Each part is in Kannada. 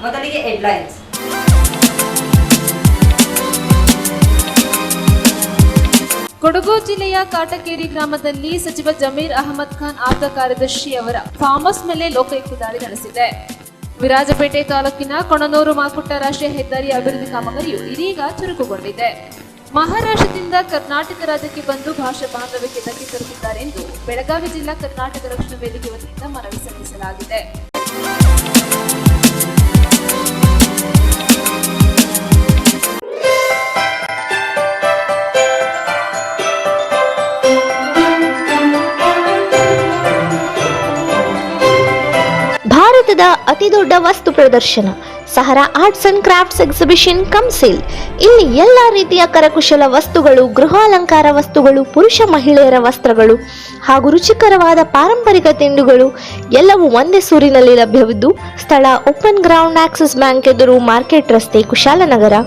ಮೊದಲಿಗೆ ಹೆಡ್ಲೈನ್ಸ್. ಕೊಡಗು ಜಿಲ್ಲೆಯ ಕಾಟಕೇರಿ ಗ್ರಾಮದಲ್ಲಿ ಸಚಿವ ಜಮೀರ್ ಅಹಮದ್ ಖಾನ್ ಆಪ್ತ ಕಾರ್ಯದರ್ಶಿ ಅವರ ಫಾರ್ಮ್ ಹೌಸ್ ಮೇಲೆ ಲೋಕಾಯುಕ್ತ ದಾಳಿ ನಡೆಸಿದೆ. ವಿರಾಜಪೇಟೆ ತಾಲೂಕಿನ ಕೊಣನೂರು ಮಾಕುಟ್ಟ ರಾಷ್ಟ್ರೀಯ ಹೆದ್ದಾರಿ ಅಭಿವೃದ್ಧಿ ಕಾಮಗಾರಿಯು ಇದೀಗ ಚುರುಕುಗೊಂಡಿದೆ. ಮಹಾರಾಷ್ಟ್ರದಿಂದ ಕರ್ನಾಟಕ ರಾಜ್ಯಕ್ಕೆ ಬಂದು ಭಾಷಾ ಬಾಂಧವ್ಯಕ್ಕೆ ಧಕ್ಕೆ ತರುತ್ತಿದ್ದಾರೆ ಎಂದು ಬೆಳಗಾವಿ ಜಿಲ್ಲಾ ಕರ್ನಾಟಕ ರಕ್ಷಣಾ ವೇದಿಕೆ ವತಿಯಿಂದ ಮನವಿ ಸಲ್ಲಿಸಲಾಗಿದೆ. ಭಾರತದ ಅತಿದೊಡ್ಡ ವಸ್ತು ಪ್ರದರ್ಶನ Sahara arts and crafts exhibition come sale. ಇಲ್ಲಿ ಎಲ್ಲ ರೀತಿಯ ಕರಕುಶಲ ವಸ್ತುಗಳು, ಗೃಹಾಲಂಕಾರ ವಸ್ತುಗಳು, ಪುರುಷ ಮಹಿಳೆಯರ ವಸ್ತ್ರಗಳು ಹಾಗೂ ರುಚಿಕರವಾದ ಪಾರಂಪರಿಕ ತಿಂಡಿಗಳು ಎಲ್ಲವೂ ಒಂದೇ ಸೂರಿನಲ್ಲಿ ಲಭ್ಯವಿದ್ದು, ಸ್ಥಳ ಓಪನ್ ಗ್ರೌಂಡ್ ಆಕ್ಸಿಸ್ ಬ್ಯಾಂಕ್ ಎದುರು, ಮಾರ್ಕೆಟ್ ರಸ್ತೆ, ಕುಶಾಲನಗರ.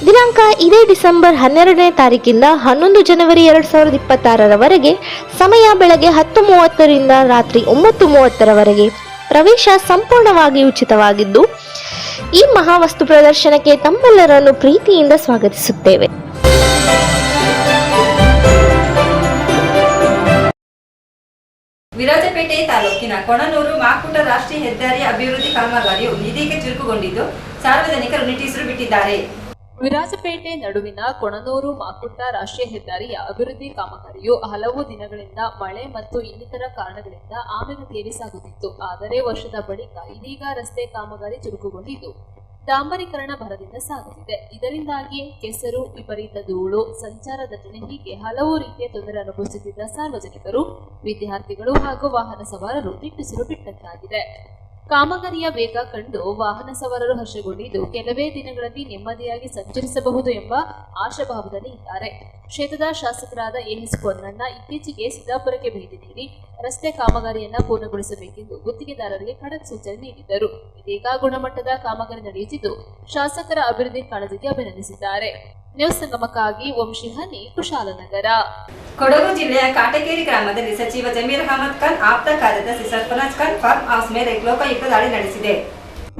ದಿನಾಂಕ ಇದೇ ಡಿಸೆಂಬರ್ 12ನೇ ತಾರೀಕಿಂದ 11 ಜನವರಿ 2026ರವರೆಗೆ. ಸಮಯ ಬೆಳಗ್ಗೆ 10:30ರಿಂದ ರಾತ್ರಿ 9:30ರವರೆಗೆ. ಪ್ರವೇಶ ಸಂಪೂರ್ಣವಾಗಿ ಉಚಿತವಾಗಿದ್ದು, ಈ ಮಹಾವಸ್ತು ಪ್ರದರ್ಶನಕ್ಕೆ ತಮ್ಮೆಲ್ಲರನ್ನು ಪ್ರೀತಿಯಿಂದ ಸ್ವಾಗತಿಸುತ್ತೇವೆ. ವಿರಾಜಪೇಟೆ ತಾಲೂಕಿನ ಕೊಣನೂರು ಮಾಕುಟ್ಟ ರಾಷ್ಟ್ರೀಯ ಹೆದ್ದಾರಿ ಅಭಿವೃದ್ಧಿ ಕಾಮಗಾರಿಯು ಇದೀಗ ಚುರುಕುಗೊಂಡಿದ್ದು, ಸಾರ್ವಜನಿಕರು ನಿಟ್ಟುಸಿರು ಬಿಟ್ಟಿದ್ದಾರೆ. ವಿರಾಜಪೇಟೆ ನಡುವಿನ ಕೊಣನೂರು ಮಾಕುಟ್ಟ ರಾಷ್ಟ್ರೀಯ ಹೆದ್ದಾರಿಯ ಅಭಿವೃದ್ಧಿ ಕಾಮಗಾರಿಯು ಹಲವು ದಿನಗಳಿಂದ ಮಳೆ ಮತ್ತು ಇನ್ನಿತರ ಕಾರಣಗಳಿಂದ ಆಮೆಗತಿಯಲ್ಲಿ ಸಾಗುತ್ತಿತ್ತು. ಆದರೆ ವರ್ಷದ ಬಳಿಕ ಇದೀಗ ರಸ್ತೆ ಕಾಮಗಾರಿ ಚುರುಕುಗೊಂಡಿದ್ದು, ಡಾಂಬರೀಕರಣ ಭರದಿಂದ ಸಾಗುತ್ತಿದೆ. ಇದರಿಂದಾಗಿ ಕೆಸರು, ವಿಪರೀತ ಧೂಳು, ಸಂಚಾರ ದಟ್ಟಣೆ ಹೀಗೆ ಹಲವು ರೀತಿಯ ತೊಂದರೆ ಅನುಭವಿಸುತ್ತಿದ್ದ ಸಾರ್ವಜನಿಕರು, ವಿದ್ಯಾರ್ಥಿಗಳು ಹಾಗೂ ವಾಹನ ಸವಾರರು ನಿಟ್ಟುಸಿರು ಬಿಟ್ಟಂತಾಗಿದೆ. ಕಾಮಗಾರಿಯ ವೇಗ ಕಂಡು ವಾಹನ ಸವಾರರು ಹರ್ಷಗೊಂಡಿದ್ದು, ಕೆಲವೇ ದಿನಗಳಲ್ಲಿ ನೆಮ್ಮದಿಯಾಗಿ ಸಂಚರಿಸಬಹುದು ಎಂಬ ಆಶಾಭಾವದಲ್ಲಿ ಇದ್ದಾರೆ. ಕ್ಷೇತ್ರದ ಶಾಸಕರಾದ ಎಎಸ್ ಪೊನ್ನಣ್ಣ ಇತ್ತೀಚೆಗೆ ಸಿದ್ದಾಪುರಕ್ಕೆ ಭೇಟಿ ನೀಡಿ ರಸ್ತೆ ಕಾಮಗಾರಿಯನ್ನ ಪೂರ್ಣಗೊಳಿಸಬೇಕೆಂದು ಗುತ್ತಿಗೆದಾರರಿಗೆ ಖಡಕ್ ಸೂಚನೆ ನೀಡಿದ್ದರು. ಇದೀಗ ಗುಣಮಟ್ಟದ ಕಾಮಗಾರಿ ನಡೆಯುತ್ತಿದ್ದು, ಶಾಸಕರ ಅಭಿವೃದ್ಧಿ ಕಾಳಜಿಗೆ ಅಭಿನಂದಿಸಿದ್ದಾರೆ. ನ್ಯೂಸ್ ಸಂಗಮಕ್ಕಾಗಿ ವಂಶಿಹನಿ, ಕುಶಾಲನಗರ. ಕೊಡಗು ಜಿಲ್ಲೆಯ ಕಾಟಕೇರಿ ಗ್ರಾಮದಲ್ಲಿ ಸಚಿವ ಜಮೀರ್ ಅಹಮದ್ ಖಾನ್ ಆಪ್ತ ಕಾರ್ಯದರ್ಶಿ ಸರ್ಫರಾಜ್ ಖಾನ್ ಫಾರ್ಮ್ ಹೌಸ್ ಮೇಲೆ ಲೋಕಾಯುಕ್ತ ದಾಳಿ ನಡೆಸಿದೆ.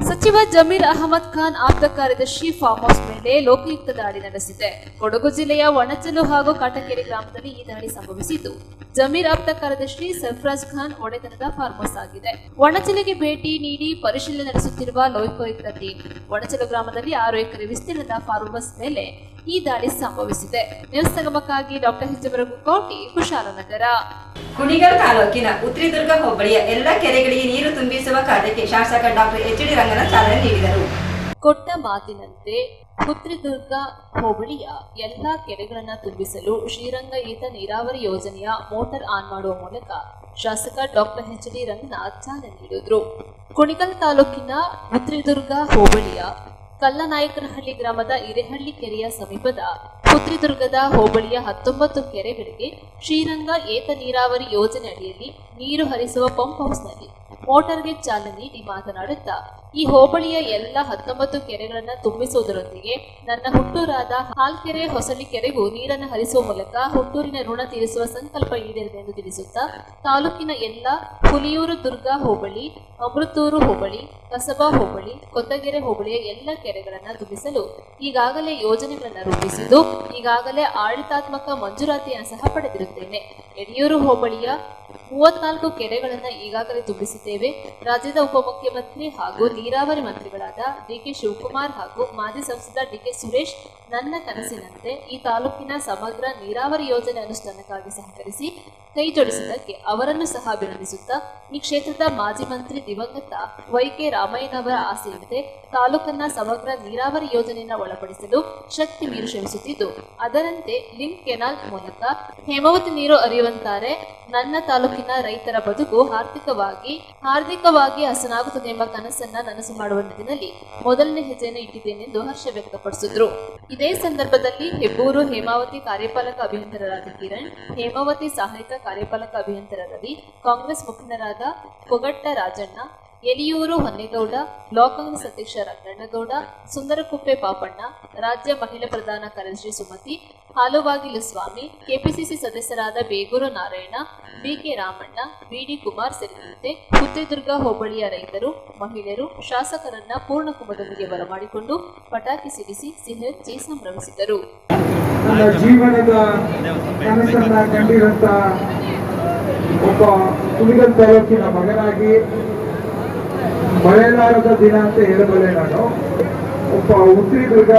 ಸಚಿವ ಜಮೀರ್ ಅಹಮದ್ ಖಾನ್ ಆಪ್ತ ಕಾರ್ಯದರ್ಶಿ ಫಾರ್ಮ್ ಹೌಸ್ ಮೇಲೆ ಲೋಕಾಯುಕ್ತ ದಾಳಿ ನಡೆಸಿದೆ. ಕೊಡಗು ಜಿಲ್ಲೆಯ ವಣಚಲು ಹಾಗೂ ಕಾಟಕೇರಿ ಗ್ರಾಮದಲ್ಲಿ ಈ ದಾಳಿ ಸಂಭವಿಸಿದ್ದು, ಜಮೀರ್ ಆಪ್ತ ಕಾರ್ಯದರ್ಶಿ ಸರ್ಫರಾಜ್ ಖಾನ್ ಒಡೆತನದ ಫಾರ್ಮ್ ಹೌಸ್ ಆಗಿದೆ. ವಣಚಲಿಗೆ ಭೇಟಿ ನೀಡಿ ಪರಿಶೀಲನೆ ನಡೆಸುತ್ತಿರುವ ಲೋಕಾಯುಕ್ತ ಟೀಮ್ ವಣಚಲು ಗ್ರಾಮದಲ್ಲಿ 6 ಎಕರೆ ವಿಸ್ತೀರ್ಣದ ಫಾರ್ಮ್ ಹೌಸ್ ಮೇಲೆ ಈ ದಾಳಿ ಸಂಭವಿಸಿದೆ. ನ್ಯೂಸ್ ಸಂಗಮಕ್ಕಾಗಿ ಡಾಕ್ಟರ್ ಕೋಟಿ, ಕುಶಾಲನಗರ. ಕುಣಿಗಲ್ ತಾಲೂಕಿನ ಉತ್ರಿದುರ್ಗ ಹೋಬಳಿಯ ಎಲ್ಲ ಕೆರೆಗಳಿಗೆ ನೀರು ತುಂಬಿಸುವ ಕಾರ್ಯಕ್ಕೆ ಶಾಸಕ ಡಾಕ್ಟರ್ ಎಚ್.ಡಿ. ರಂಗನಾಥ್ ಚಾಲನೆ ನೀಡಿದರು. ಕೊಟ್ಟ ಮಾತಿನಂತೆ ಉತ್ರಿದುರ್ಗ ಹೋಬಳಿಯ ಎಲ್ಲಾ ಕೆರೆಗಳನ್ನು ತುಂಬಿಸಲು ಶ್ರೀರಂಗ ಏತ ನೀರಾವರಿ ಯೋಜನೆಯ ಮೋಟಾರ್ ಆನ್ ಮಾಡುವ ಮೂಲಕ ಶಾಸಕ ಡಾಕ್ಟರ್ ಎಚ್.ಡಿ. ರಂಗನಾಥ್ ಚಾಲನೆ ನೀಡಿದರು. ಕುಣಿಗಲ್ ತಾಲೂಕಿನ ಉತ್ರಿದುರ್ಗ ಹೋಬಳಿಯ ಕಲ್ಲನಾಯಕನಹಳ್ಳಿ ಗ್ರಾಮದ ಹಿರೇಹಳ್ಳಿ ಕೆರೆಯ ಸಮೀಪದ ಉತ್ರಿದುರ್ಗದ ಹೋಬಳಿಯ 19 ಕೆರೆಗಳಿಗೆ ಶ್ರೀರಂಗ ಏತ ನೀರಾವರಿ ಯೋಜನೆ ಅಡಿಯಲ್ಲಿ ನೀರು ಹರಿಸುವ ಪಂಪ್ ಹೌಸ್ನಲ್ಲಿ ಮೋಟಾರ್ಗೆ ಚಾಲನೆ ನೀಡಿ ಮಾತನಾಡುತ್ತಾ, ಈ ಹೋಬಳಿಯ ಎಲ್ಲ 19 ಕೆರೆಗಳನ್ನು ತುಂಬಿಸುವುದರೊಂದಿಗೆ ನನ್ನ ಹುಟ್ಟೂರಾದ ಹಾಲ್ಕೆರೆ, ಹೊಸಳ್ಳಿ ಕೆರೆಗೂ ನೀರನ್ನು ಹರಿಸುವ ಮೂಲಕ ಹುಟ್ಟೂರಿನ ಋಣ ತೀರಿಸುವ ಸಂಕಲ್ಪ ಈಡೇರಿದೆ ಎಂದು ತಿಳಿಸುತ್ತಾ, ತಾಲೂಕಿನ ಎಲ್ಲ ಹುಲಿಯೂರು ದುರ್ಗ ಹೋಬಳಿ, ಅಮೃತೂರು ಹೋಬಳಿ, ಕಸಬಾ ಹೋಬಳಿ, ಕೊತ್ತಗೆರೆ ಹೋಬಳಿಯ ಎಲ್ಲ ಕೆರೆಗಳನ್ನು ತುಂಬಿಸಲು ಈಗಾಗಲೇ ಯೋಜನೆಗಳನ್ನು ರೂಪಿಸಿದ್ದು, ಈಗಾಗಲೇ ಆಡಳಿತಾತ್ಮಕ ಮಂಜೂರಾತಿಯನ್ನು ಸಹ ಪಡೆದಿರುತ್ತೇನೆ. ಯಡಿಯೂರು ಹೋಬಳಿಯ 34 ಕೆರೆಗಳನ್ನು ಈಗಾಗಲೇ ತುಂಬಿಸಿದ್ದೇವೆ. ರಾಜ್ಯದ ಉಪಮುಖ್ಯಮಂತ್ರಿ ಹಾಗೂ ನೀರಾವರಿ ಮಂತ್ರಿಗಳಾದ ಡಿ.ಕೆ. ಶಿವಕುಮಾರ್ ಹಾಗೂ ಮಾಜಿ ಸಂಸದ ಡಿ.ಕೆ. ಸುರೇಶ್ ನನ್ನ ಕನಸಿನಂತೆ ಈ ತಾಲೂಕಿನ ಸಮಗ್ರ ನೀರಾವರಿ ಯೋಜನೆ ಅನುಷ್ಠಾನಕ್ಕಾಗಿ ಸಹಕರಿಸಿ ಕೈ ಜೋಡಿಸಿದ್ದಕ್ಕೆ ಅವರನ್ನು ಸಹ ಅಭಿನಂದಿಸುತ್ತಾ, ಈ ಕ್ಷೇತ್ರದ ಮಾಜಿ ಮಂತ್ರಿ ದಿವಂಗತ ವೈ.ಕೆ. ರಾಮಯ್ಯನವರ ಆಸೆಯಂತೆ ತಾಲೂಕನ್ನ ಸಮಗ್ರ ನೀರಾವರಿ ಯೋಜನೆಯನ್ನು ಒಳಪಡಿಸಲು ಶಕ್ತಿ ಮೀರಿ ಶ್ರಮಿಸುತ್ತಿದ್ದು, ಅದರಂತೆ ಲಿಂಕ್ ಕೆನಾಲ್ ಮೂಲಕ ಹೇಮಾವತಿ ನೀರು ಹರಿಯುವಂತಾರೆ ನನ್ನ ತಾಲೂಕಿನ ರೈತರ ಬದುಕು ಹಾರ್ದಿಕವಾಗಿ ಹಸನಾಗುತ್ತದೆ ಎಂಬ ಕನಸನ್ನ ನನಸು ಮಾಡುವ ನಿಟ್ಟಿನಲ್ಲಿ ಮೊದಲನೇ ಹೆಜ್ಜೆಯನ್ನು ಇಟ್ಟಿದ್ದೇನೆಂದು ಹರ್ಷ ವ್ಯಕ್ತಪಡಿಸಿದ್ರು. ಇದೇ ಸಂದರ್ಭದಲ್ಲಿ ಹೆಬ್ಬೂರು ಹೇಮಾವತಿ ಕಾರ್ಯಪಾಲಕ ಅಭಿಯಂತರರಾದ ಕಿರಣ್, ಹೇಮಾವತಿ ಸಹಾಯಕ ಕಾರ್ಯಪಾಲಕ ಅಭಿಯಂತರ ರವಿ, ಕಾಂಗ್ರೆಸ್ ಮುಖಂಡರಾದ ಕೊಗಟ್ಟ ರಾಜಣ್ಣ, ಎಲಿಯೂರು ಹೊನ್ನೇಗೌಡ, ಬ್ಲಾಕ್ ಕಾಂಗ್ರೆಸ್ ಅಧ್ಯಕ್ಷ ರಂಗಣ್ಣಗೌಡ, ಸುಂದರಕುಪ್ಪೆ ಪಾಪಣ್ಣ, ರಾಜ್ಯ ಮಹಿಳಾ ಪ್ರಧಾನ ಕಾರ್ಯದರ್ಶಿ ಸುಮತಿ, ಹಾಲುವಾಗಿಲು ಸ್ವಾಮಿ, ಕೆಪಿಸಿಸಿ ಸದಸ್ಯರಾದ ಬೇಗೂರು ನಾರಾಯಣ, ಬಿಕೆ ರಾಮಣ್ಣ, ಬಿಡಿ ಕುಮಾರ್ ಸೇರಿದಂತೆ ಹುತ್ತೇದುರ್ಗ ಹೋಬಳಿಯ ರೈತರು, ಮಹಿಳೆಯರು, ಶಾಸಕರನ್ನ ಪೂರ್ಣ ಕುಂಭದೊಂದಿಗೆ ಬರಮಾಡಿಕೊಂಡು ಪಟಾಕಿ ಸಿಡಿಸಿ ಸಿಹಿ ಸಂಭ್ರಮಿಸಿದರು. ನನ್ನ ಜೀವನದ ಕನಸನ್ನ ಕಂಡಿರಂತ ಒಬ್ಬ ಕುಣಿಗಲ್ ತಾಲೂಕಿನ ಮಗನಾಗಿ ಮಳೆಗಾಲದ ದಿನ ಅಂತ ಹೇಳಬಲ್ಲೆ. ನಾನು ಒಬ್ಬ ಉತ್ತರದುರ್ಗ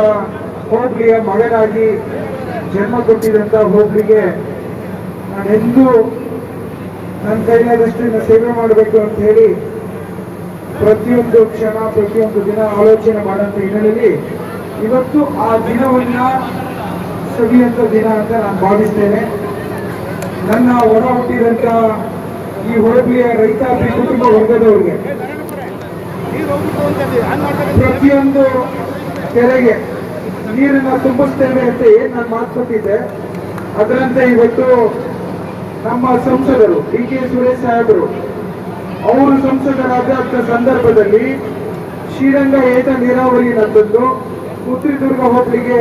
ಹೋಬಳಿಯ ಮಗನಾಗಿ ಜನ್ಮ ಕೊಟ್ಟಿದಂತ ಹೋಬಳಿಗೆ ನಾನೆಂದೂ ನನ್ನ ಕೈಲಾದಷ್ಟು ಸೇವೆ ಮಾಡಬೇಕು ಅಂತ ಹೇಳಿ ಪ್ರತಿಯೊಂದು ಕ್ಷಣ ಪ್ರತಿಯೊಂದು ದಿನ ಆಲೋಚನೆ ಮಾಡೋಂಥ ಹಿನ್ನೆಲೆಯಲ್ಲಿ ಇವತ್ತು ಆ ದಿನವನ್ನ ಸವಿಯಂತ ದಿನ ಅಂತ ನಾನು ಭಾವಿಸ್ತೇನೆ. ನನ್ನ ಒಡ ಹುಟ್ಟಿದಂತ ಈ ಹೋಬಳಿಯ ರೈತಾಪಿ ಕುಟುಂಬ ವರ್ಗದವರಿಗೆ ಪ್ರತಿಯೊಂದು ಕೆರೆಗೆ ನೀರನ್ನ ತುಂಬಿಸ್ತೇವೆ ಅಂತ ಏನ್ ನಾನು ಮಾತು ಕೊಟ್ಟಿದ್ದೆ, ಅದರಂತೆ ಇವತ್ತು ನಮ್ಮ ಸಂಸದರು ಡಿ.ಕೆ. ಸುರೇಶ್ ಸಾಹೇಬರು ಅವರು ಸಂಸದರಾದ ಸಂದರ್ಭದಲ್ಲಿ ಶ್ರೀರಂಗ ಏತ ನೀರಾವರಿನ ತಂದು ಉತ್ತರದುರ್ಗ ಹೋಬಳಿಗೆ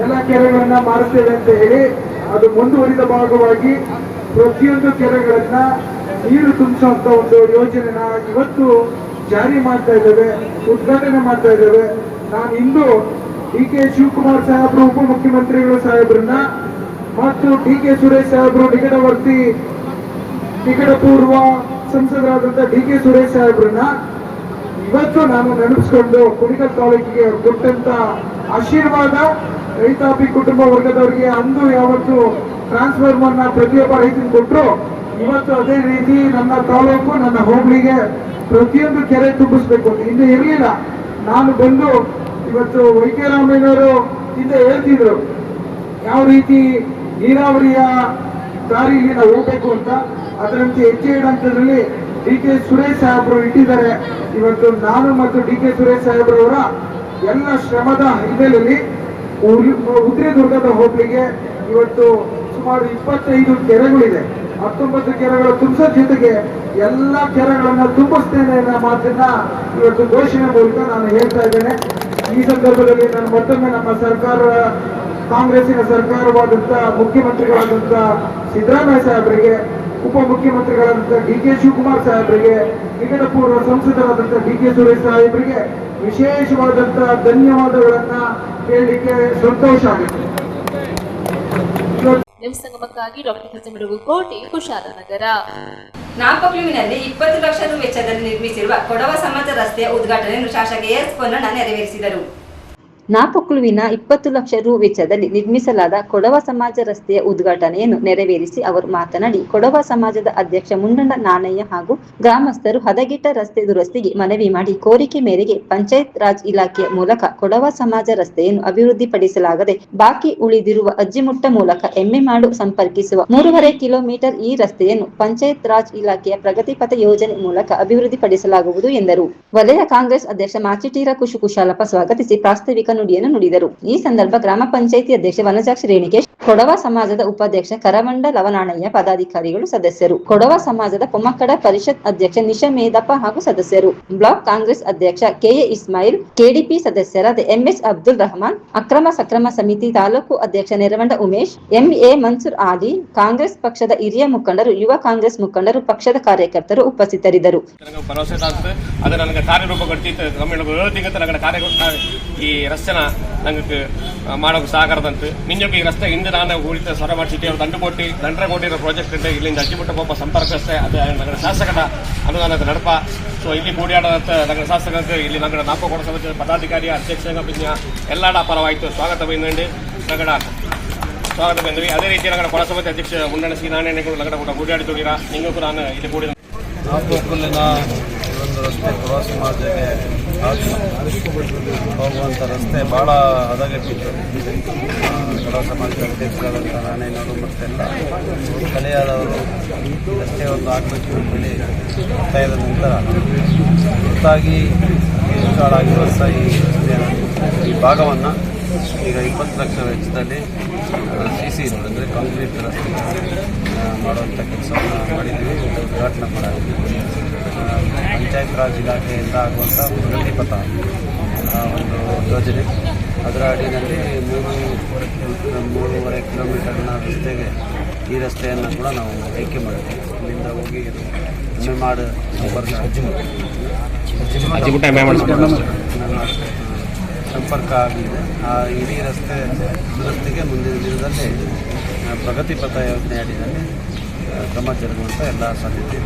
ಎಲ್ಲ ಕೆರೆಗಳನ್ನ ಮಾಡಿಸ್ತೇವೆ ಅಂತ ಹೇಳಿ ಅದು ಮುಂದುವರಿದ ಭಾಗವಾಗಿ ಪ್ರತಿಯೊಂದು ಕೆರೆಗಳನ್ನ ನೀರು ತುಂಬಿಸುವಂತ ಒಂದು ಯೋಜನೆನ ಇವತ್ತು ಜಾರಿ ಮಾಡ್ತಾ ಇದ್ದೇವೆ, ಉದ್ಘಾಟನೆ ಮಾಡ್ತಾ ಇದ್ದೇವೆ. ನಾನು ಇಂದು ಡಿ.ಕೆ. ಶಿವಕುಮಾರ್ ಸಾಹೇಬರು ಉಪಮುಖ್ಯಮಂತ್ರಿಗಳು ಸಾಹೇಬ್ರನ್ನ ಮತ್ತು ಡಿ.ಕೆ. ಸುರೇಶ್ ಸಾಹೇಬರು ನಿಕಟಪೂರ್ವ ಸಂಸದರಾದಂತ ಡಿ.ಕೆ. ಸುರೇಶ್ ಸಾಹೇಬ್ರನ್ನ ಇವತ್ತು ನಾನು ನೆನಪಿಸ್ಕೊಂಡು ಕುಣಿಗಲ್ ತಾಲೂಕಿಗೆ ಅವ್ರು ಕೊಟ್ಟಂತ ಆಶೀರ್ವಾದ ರೈತಾಪಿ ಕುಟುಂಬ ವರ್ಗದವರಿಗೆ ಅಂದು ಯಾವತ್ತು ಟ್ರಾನ್ಸ್ಫಾರ್ಮರ್ನ ಪ್ರತಿಯೊಬ್ಬ ರೈತನಿಗೆ ಕೊಟ್ಟರು, ಇವತ್ತು ಅದೇ ರೀತಿ ನನ್ನ ತಾಲೂಕು ನನ್ನ ಹೋಬಳಿಗೆ ಪ್ರತಿಯೊಂದು ಕೆರೆ ತುಂಬಿಸ್ಬೇಕು ಅಂತ ಹಿಂದೆ ಇರಲಿಲ್ಲ. ನಾನು ಬಂದು ಇವತ್ತು ವೈ.ಕೆ. ರಾಮಯ್ಯನವರು ಹಿಂದೆ ಹೇಳ್ತಿದ್ರು ಯಾವ ರೀತಿ ನೀರಾವರಿಯ ದಾರಿಯಲ್ಲಿ ನಾವು ಹೋಗ್ಬೇಕು ಅಂತ, ಅದರಂತೆ ಹೆಜ್ಜೆ ಇಡಂತದ್ರಲ್ಲಿ ಡಿ.ಕೆ. ಸುರೇಶ್ ಸಾಹೇಬರು ಇಟ್ಟಿದ್ದಾರೆ. ಇವತ್ತು ನಾನು ಮತ್ತು ಡಿ.ಕೆ. ಸುರೇಶ್ ಸಾಹೇಬ್ರವರ ಎಲ್ಲ ಶ್ರಮದ ಹಿನ್ನೆಲೆಯಲ್ಲಿ ಉತ್ತರದುರ್ಗದ ಹೋಬಳಿಗೆ ಇವತ್ತು ಸುಮಾರು 25 ಕೆರೆಗಳಿದೆ. 19 ಕೆರೆಗಳ ತುಂಬಿಸೋ ಜೊತೆಗೆ ಎಲ್ಲ ಕೆರೆಗಳನ್ನ ತುಂಬಿಸ್ತೇನೆ ಅನ್ನೋ ಮಾತನ್ನ ಇವತ್ತು ಘೋಷಣೆ ಮೂಲಕ ನಾನು ಹೇಳ್ತಾ ಇದ್ದೇನೆ. ಈ ಸಂದರ್ಭದಲ್ಲಿ ನಾನು ಮತ್ತೊಮ್ಮೆ ನಮ್ಮ ಸರ್ಕಾರ ಕಾಂಗ್ರೆಸ್ಸಿನ ಸರ್ಕಾರವಾದಂತ ಮುಖ್ಯಮಂತ್ರಿಗಳಾದಂತ ಸಿದ್ದರಾಮಯ್ಯ ಸಾಹೇಬರಿಗೆ, ಉಪಮುಖ್ಯಮಂತ್ರಿಗಳಾದಂತ ಡಿ.ಕೆ. ಶಿವಕುಮಾರ್ ಸಾಹೇಬರಿಗೆ, ನಿಕಟಪೂರ್ವ ಸಂಸದರಾದಂತ ಡಿ.ಕೆ. ಸುರೇಶ್ ಸಾಹೇಬರಿಗೆ ವಿಶೇಷವಾದಂತ ಧನ್ಯವಾದಗಳನ್ನ ಹೇಳಲಿಕ್ಕೆ ಸಂತೋಷ ಆಗುತ್ತೆ. ನ್ಯೂಸ್ ಸಂಗಮಕ್ಕಾಗಿ ಡಾಕ್ಟರ್ ಕೋಟಿ, ಕುಶಾಲನಗರ. ನಾಪಕ್ಲುವಿನಲ್ಲಿ 20 ಲಕ್ಷ ರು ವೆಚ್ಚದಲ್ಲಿ ನಿರ್ಮಿಸಿರುವ ಕೊಡವ ಸಮಾಜ ರಸ್ತೆಯ ಉದ್ಘಾಟನೆಯನ್ನು ಶಾಸಕ ಎಸ್. ಪೊನ್ನಣ್ಣ ನೆರವೇರಿಸಿದರು. ನಾಪಕ್ಲುವಿನ 20 ಲಕ್ಷ ರು ವೆಚ್ಚದಲ್ಲಿ ನಿರ್ಮಿಸಲಾದ ಕೊಡವ ಸಮಾಜ ರಸ್ತೆಯ ಉದ್ಘಾಟನೆಯನ್ನು ನೆರವೇರಿಸಿ ಅವರು ಮಾತನಾಡಿ, ಕೊಡವ ಸಮಾಜದ ಅಧ್ಯಕ್ಷ ಮುಂಡಣ್ಣ ನಾಣಯ್ಯ ಹಾಗೂ ಗ್ರಾಮಸ್ಥರು ಹದಗೆಟ್ಟ ರಸ್ತೆ ದುರಸ್ತಿಗೆ ಮನವಿ ಮಾಡಿ ಕೋರಿಕೆ ಮೇರೆಗೆ ಪಂಚಾಯತ್ ರಾಜ್ ಇಲಾಖೆಯ ಮೂಲಕ ಕೊಡವ ಸಮಾಜ ರಸ್ತೆಯನ್ನು ಅಭಿವೃದ್ಧಿಪಡಿಸಲಾಗದೆ ಬಾಕಿ ಉಳಿದಿರುವ ಅಜ್ಜಿಮುಟ್ಟ ಮೂಲಕ ಎಮ್ಮೆಮಾಡು ಸಂಪರ್ಕಿಸುವ 3.5 ಕಿಲೋಮೀಟರ್ ಈ ರಸ್ತೆಯನ್ನು ಪಂಚಾಯತ್ ರಾಜ್ ಇಲಾಖೆಯ ಪ್ರಗತಿಪಥ ಯೋಜನೆ ಮೂಲಕ ಅಭಿವೃದ್ಧಿಪಡಿಸಲಾಗುವುದು ಎಂದರು. ವಲಯ ಕಾಂಗ್ರೆಸ್ ಅಧ್ಯಕ್ಷ ಮಾಚಿಟೀರ ಕುಶಾಲಪ್ಪ ಸ್ವಾಗತಿಸಿ ಪ್ರಾಸ್ತಾವಿಕ ನುಡಿಯನ್ನು ನುಡಿದರು. ಈ ಸಂದರ್ಭ ಗ್ರಾಮ ಪಂಚಾಯಿತಿ ಅಧ್ಯಕ್ಷ ವನಜಾಕ್ಷಿ ರೇಣಿಕೇಶ್, ಕೊಡವ ಸಮಾಜದ ಉಪಾಧ್ಯಕ್ಷ ಕರವಂಡ ಲವನಾಣಯ್ಯ, ಪದಾಧಿಕಾರಿಗಳು ಸದಸ್ಯರು, ಕೊಡವ ಸಮಾಜದ ಪೊಮ್ಮಕ್ಕಡ ಪರಿಷತ್ ಅಧ್ಯಕ್ಷ ನಿಶಾ ಮೇದಪ್ಪ ಹಾಗೂ ಸದಸ್ಯರು, ಬ್ಲಾಕ್ ಕಾಂಗ್ರೆಸ್ ಅಧ್ಯಕ್ಷ ಕೆ.ಎ. ಇಸ್ಮಾಯಿಲ್, ಕೆಡಿಪಿ ಸದಸ್ಯರಾದ ಎಂ.ಎಸ್. ಅಬ್ದುಲ್ ರಹಮಾನ್, ಅಕ್ರಮ ಸಕ್ರಮ ಸಮಿತಿ ತಾಲೂಕು ಅಧ್ಯಕ್ಷ ನೆರವಂಡ ಉಮೇಶ್, ಎಂ.ಎ. ಮನ್ಸೂರ್ ಆಲಿ, ಕಾಂಗ್ರೆಸ್ ಪಕ್ಷದ ಹಿರಿಯ ಮುಖಂಡರು, ಯುವ ಕಾಂಗ್ರೆಸ್ ಮುಖಂಡರು, ಪಕ್ಷದ ಕಾರ್ಯಕರ್ತರು ಉಪಸ್ಥಿತರಿದ್ದರು. ಈ ರಸ್ತೆನ ನಂಗೆ ಮಾಡೋಕೆ ಸಾಕಾರದಂತೆ ನಿಂಜಕ್ಕೆ ಈ ರಸ್ತೆ ಹಿಂದೆ ನಾನು ಉಳಿತ ಸರ ಮಾಡಿಸಿಟ್ಟು ಅವ್ರು ದಂಡ್ರೆ ಕೊಟ್ಟಿರೋ ಪ್ರಾಜೆಕ್ಟ್ ಇದೆ. ಇಲ್ಲಿಂದ ಅಜ್ಜಿಮುಟ್ಟ ಒಬ್ಬ ಸಂಪರ್ಕ ರಸ್ತೆ ಅದು ನಗರ ಶಾಸಕರ ಅನುದಾನದ ನಡಪ. ಸೊ ಇಲ್ಲಿ ಕೂಡಿಯಾಡದಂತ ನಗರ ಶಾಸಕರಿಗೆ ಇಲ್ಲಿ ನಗರ ನಾಪಕೋಡ ಸಮಿತಿ ಪದಾಧಿಕಾರಿ ಅಧ್ಯಕ್ಷ ಎಲ್ಲಾಡ ಪರವಾಯಿತು ಸ್ವಾಗತ ಬೈಂದಂಡಿ ನಗರ ಸ್ವಾಗತ ಬಂದ್ವಿ. ಅದೇ ರೀತಿ ನಗರ ಕೊಳ ಸಮಿತಿ ಅಧ್ಯಕ್ಷ ಮುಂಡಣ ಸಿ ನಾರಾಯಣಗಳು ನಗರ ಕೂಡ ಕೂಡಿಯಾಡಿ ತೊಡಿರ ನಿಂಗೂ ಕೂಡ ನಾನು ಇಲ್ಲಿ ಕೂಡಿದ ನಾಪೋಕಲ್ಲಿನ ಒಂದು ರಸ್ತೆ ಕೊಡವ ಸಮಾಜಕ್ಕೆ ಹೋಗುವಂಥ ರಸ್ತೆ ಭಾಳ ಹದಗೆಟ್ಟಿತ್ತು. ಕೊಡವ ಸಮಾಜದ ಅಧ್ಯಕ್ಷರಾದಂಥ ನಾರಾಯಣವರು ಮತ್ತೆಲ್ಲ ಕಲೆಯಾದವರು ರಸ್ತೆ ಒಂದು ಆಗಬೇಕು ಅಂತೇಳಿ ಒತ್ತಾಯದ ನಂತರ ಹೊತ್ತಾಗಿ ಹಾಳಾಗಿರುವಂಥ ಈ ಭಾಗವನ್ನು ಈಗ 20 ಲಕ್ಷ ವೆಚ್ಚದಲ್ಲಿ CC ರೋಡ್ ಅಂದರೆ ಕಾಂಕ್ರೀಟ್ ರಸ್ತೆ ಮಾಡುವಂಥ ಕೆಲಸವನ್ನು ಮಾಡಿದ್ವಿ, ಉದ್ಘಾಟನೆ ಮಾಡಿದ್ವಿ. ಪಂಚಾಯತ್ ರಾಜ್ ಇಲಾಖೆಯಿಂದ ಆಗುವಂಥ ಪ್ರಗತಿಪಥ ಒಂದು ಯೋಜನೆ, ಅದರ ಅಡಿಯಲ್ಲಿ 3.5 ಕಿಲೋಮೀಟರ್ನ ರಸ್ತೆಗೆ ಈ ರಸ್ತೆಯನ್ನು ಕೂಡ ನಾವು ಆಯ್ಕೆ ಮಾಡಿದ್ವಿ. ಇಲ್ಲಿಂದ ಹೋಗಿ ಹೆಮ್ಮೆಮಾಡು ಸಂಪರ್ಕ ಆಗಲಿದೆ. ಆ ಇಡೀ ರಸ್ತೆಗೆ ಮುಂದಿನ ದಿನದಲ್ಲಿ ಪ್ರಗತಿಪಥ ಯೋಜನೆ ಅಡಿಯಲ್ಲಿ ಕ್ರಮ ಜರುಗುವಂಥ ಎಲ್ಲ ಸಾಧ್ಯತೆ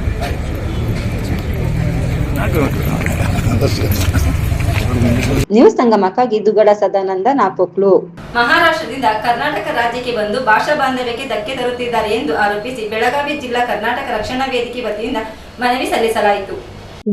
ನ್ಯೂಸ್ ಸಂಗಮಕ್ಕಾಗಿ ದುಗಡ ಸದಾನಂದ ನಾಪೋಕ್ಲು. ಮಹಾರಾಷ್ಟ್ರದಿಂದ ಕರ್ನಾಟಕ ರಾಜ್ಯಕ್ಕೆ ಬಂದು ಭಾಷಾ ಬಾಂಧವ್ಯಕ್ಕೆ ಧಕ್ಕೆ ತರುತ್ತಿದ್ದಾರೆ ಎಂದು ಆರೋಪಿಸಿ ಬೆಳಗಾವಿ ಜಿಲ್ಲಾ ಕರ್ನಾಟಕ ರಕ್ಷಣಾ ವೇದಿಕೆ ವತಿಯಿಂದ ಮನವಿ ಸಲ್ಲಿಸಲಾಯಿತು.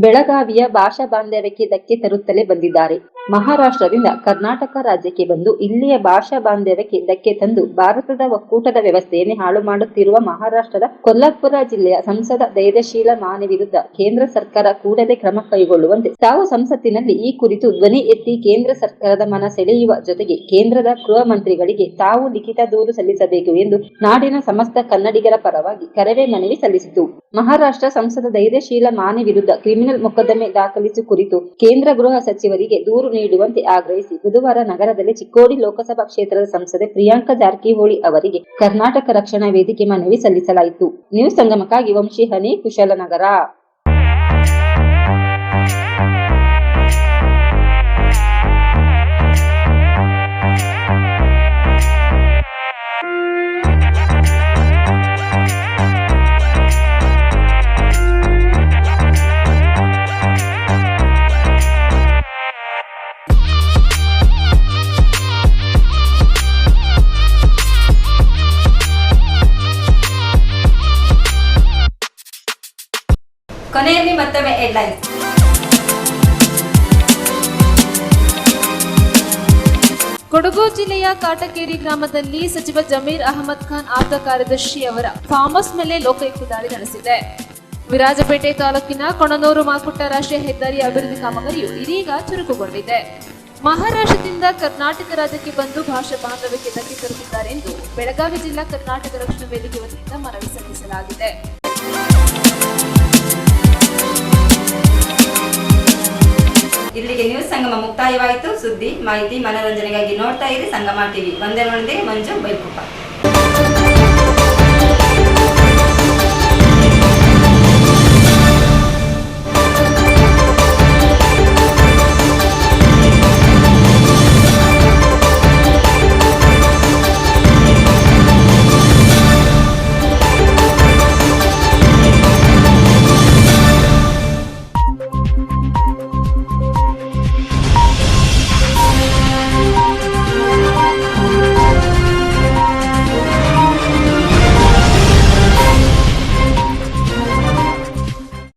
ಬೆಳಗಾವಿಯ ಭಾಷಾ ಬಾಂಧವ್ಯಕ್ಕೆ ಧಕ್ಕೆ ತರುತ್ತಲೇ ಬಂದಿದ್ದಾರೆ. ಮಹಾರಾಷ್ಟ್ರದಿಂದ ಕರ್ನಾಟಕ ರಾಜ್ಯಕ್ಕೆ ಬಂದು ಇಲ್ಲಿಯ ಭಾಷಾ ಬಾಂಧವ್ಯಕ್ಕೆ ಧಕ್ಕೆ ತಂದು ಭಾರತದ ಒಕ್ಕೂಟದ ವ್ಯವಸ್ಥೆಯನ್ನೇ ಹಾಳು ಮಾಡುತ್ತಿರುವ ಮಹಾರಾಷ್ಟ್ರದ ಕೊಲ್ಲಾಪುರ ಜಿಲ್ಲೆಯ ಸಂಸದ ಧೈರ್ಯಶೀಲ ಮಾನೆ ವಿರುದ್ಧ ಕೇಂದ್ರ ಸರ್ಕಾರ ಕೂಡಲೇ ಕ್ರಮ ಕೈಗೊಳ್ಳುವಂತೆ ತಾವು ಸಂಸತ್ತಿನಲ್ಲಿ ಈ ಕುರಿತು ಧ್ವನಿ ಎತ್ತಿ ಕೇಂದ್ರ ಸರ್ಕಾರದ ಮನ ಸೆಳೆಯುವ ಜೊತೆಗೆ ಕೇಂದ್ರದ ಗೃಹ ಮಂತ್ರಿಗಳಿಗೆ ತಾವು ಲಿಖಿತ ದೂರು ಸಲ್ಲಿಸಬೇಕು ಎಂದು ನಾಡಿನ ಸಮಸ್ತ ಕನ್ನಡಿಗರ ಪರವಾಗಿ ಕರವೇ ಮನವಿ ಸಲ್ಲಿಸಿತು. ಮಹಾರಾಷ್ಟ್ರ ಸಂಸದ ಧೈರ್ಯಶೀಲ ಮಾನೆ ವಿರುದ್ಧ ಕ್ರಿಮಿನಲ್ ಮೊಕದ್ದಮೆ ದಾಖಲಿಸುವ ಕುರಿತು ಕೇಂದ್ರ ಗೃಹ ಸಚಿವರಿಗೆ ದೂರು ನೀಡುವಂತೆ ಆಗ್ರಹಿಸಿ ಬುಧವಾರ ನಗರದಲ್ಲಿ ಚಿಕ್ಕೋಡಿ ಲೋಕಸಭಾ ಕ್ಷೇತ್ರದ ಸಂಸದೆ ಪ್ರಿಯಾಂಕಾ ಜಾರಕಿಹೊಳಿ ಅವರಿಗೆ ಕರ್ನಾಟಕ ರಕ್ಷಣಾ ವೇದಿಕೆ ಮನವಿ ಸಲ್ಲಿಸಲಾಯಿತು. ನ್ಯೂಸ್ ಸಂಗಮಕ್ಕಾಗಿ ವಂಶಿ ಹನಿ, ಕುಶಾಲನಗರ. ಕೊನೆಯಲ್ಲಿ ಮತ್ತೊಮ್ಮೆ ಹೆಡ್ಲೈನ್ಸ್. ಕೊಡಗು ಜಿಲ್ಲೆಯ ಕಾಟಕೇರಿ ಗ್ರಾಮದಲ್ಲಿ ಸಚಿವ ಜಮೀರ್ ಅಹಮದ್ ಖಾನ್ ಆಪ್ತ ಕಾರ್ಯದರ್ಶಿ ಅವರ ಫಾರ್ಮ್ ಹೌಸ್ ಮೇಲೆ ಲೋಕಾಯುಕ್ತ ದಾಳಿ ನಡೆಸಿದೆ. ವಿರಾಜಪೇಟೆ ತಾಲೂಕಿನ ಕೊಣನೂರು ಮಾಕುಟ್ಟ ರಾಷ್ಟ್ರೀಯ ಹೆದ್ದಾರಿ ಅಭಿವೃದ್ಧಿ ಕಾಮಗಾರಿಯು ಇದೀಗ ಚುರುಕುಗೊಂಡಿದೆ. ಮಹಾರಾಷ್ಟ್ರದಿಂದ ಕರ್ನಾಟಕ ರಾಜ್ಯಕ್ಕೆ ಬಂದು ಭಾಷಾ ಬಾಂಧವ್ಯಕ್ಕೆ ಧಕ್ಕೆ ತರುತ್ತಿದ್ದಾರೆ ಎಂದು ಬೆಳಗಾವಿ ಜಿಲ್ಲಾ ಕರ್ನಾಟಕ ರಕ್ಷಣಾ ವೇದಿಕೆ ವತಿಯಿಂದ ಮನವಿ ಸಲ್ಲಿಸಲಾಗಿದೆ. ಇಲ್ಲಿಗೆ ನ್ಯೂಸ್ ಸಂಗಮ ಮುಕ್ತಾಯವಾಯಿತು. ಸುದ್ದಿ, ಮಾಹಿತಿ, ಮನೋರಂಜನೆಗಾಗಿ ನೋಡ್ತಾ ಇರಿ ಸಂಗಮ ಟಿವಿ. ಒಂದೇ ಮಂಜು ಬೈಲ್ಕುಪ್ಪ.